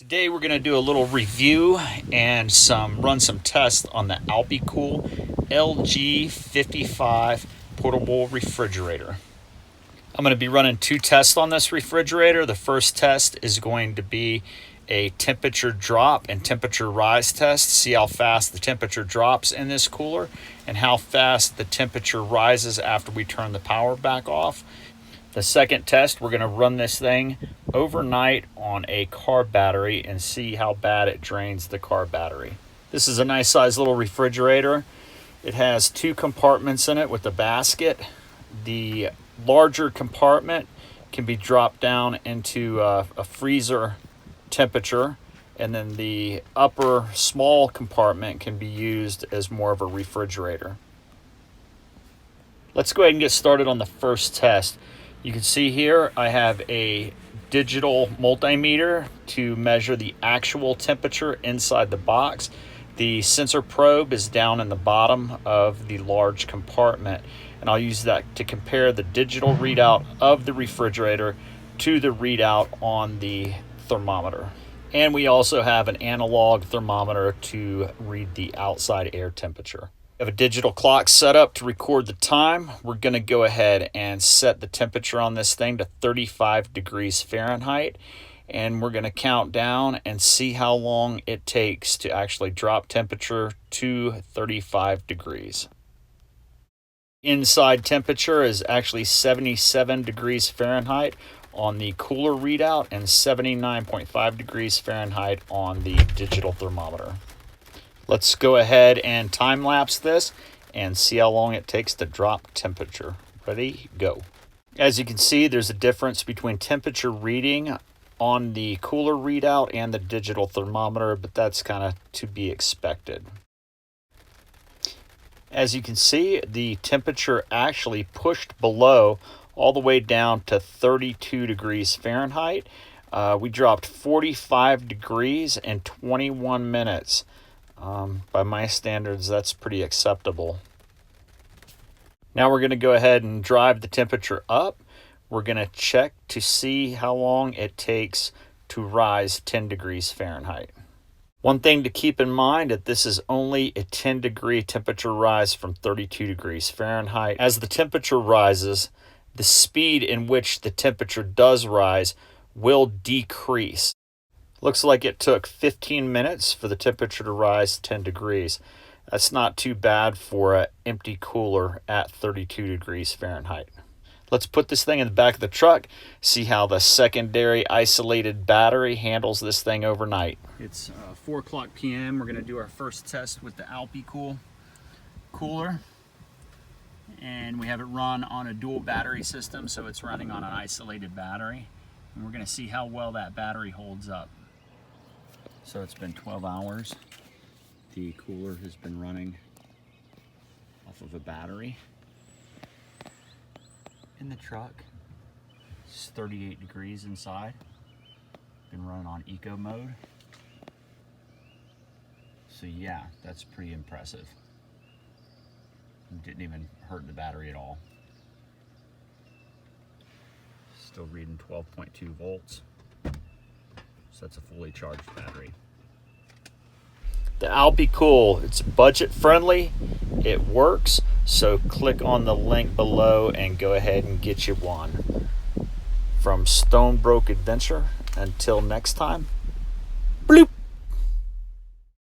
Today we're going to do a little review and run some tests on the Alpicool LGCF55 portable refrigerator. I'm going to be running two tests on this refrigerator. The first test is going to be a temperature drop and temperature rise test. See how fast the temperature drops in this cooler and how fast the temperature rises after we turn the power back off. The second test, we're going to run this thing overnight on a car battery and see how bad it drains the car battery. This is a nice size little refrigerator. It has two compartments in it with a basket. The larger compartment can be dropped down into a freezer temperature, and then the upper small compartment can be used as more of a refrigerator. Let's go ahead and get started on the first test. You can see here I have a digital multimeter to measure the actual temperature inside the box. The sensor probe is down in the bottom of the large compartment, and I'll use that to compare the digital readout of the refrigerator to the readout on the thermometer. And we also have an analog thermometer to read the outside air temperature. We have a digital clock set up to record the time. We're going to go ahead and set the temperature on this thing to 35 degrees Fahrenheit. And we're going to count down and see how long it takes to actually drop temperature to 35 degrees. Inside temperature is actually 77 degrees Fahrenheit on the cooler readout and 79.5 degrees Fahrenheit on the digital thermometer. Let's go ahead and time lapse this and see how long it takes to drop temperature. Ready, go. As you can see, there's a difference between temperature reading on the cooler readout and the digital thermometer, but that's kind of to be expected. As you can see, the temperature actually pushed below all the way down to 32 degrees Fahrenheit. We dropped 45 degrees in 21 minutes. By my standards, that's pretty acceptable. Now we're going to go ahead and drive the temperature up. We're going to check to see how long it takes to rise 10 degrees Fahrenheit. One thing to keep in mind that this is only a 10 degree temperature rise from 32 degrees Fahrenheit. As the temperature rises, the speed in which the temperature does rise will decrease. Looks like it took 15 minutes for the temperature to rise 10 degrees. That's not too bad for an empty cooler at 32 degrees Fahrenheit. Let's put this thing in the back of the truck, see how the secondary isolated battery handles this thing overnight. It's 4 o'clock p.m. We're going to do our first test with the Alpicool cooler. And we have it run on a dual battery system, so it's running on an isolated battery. And we're going to see how well that battery holds up. So it's been 12 hours. The cooler has been running off of a battery. In the truck, it's 38 degrees inside. Been running on eco mode. So yeah, that's pretty impressive. Didn't even hurt the battery at all. Still reading 12.2 volts. So that's a fully charged battery. The Alpicool, it's budget friendly, it works, so click on the link below and go ahead and get you one. From Stonebroke Adventure, until next time, bloop!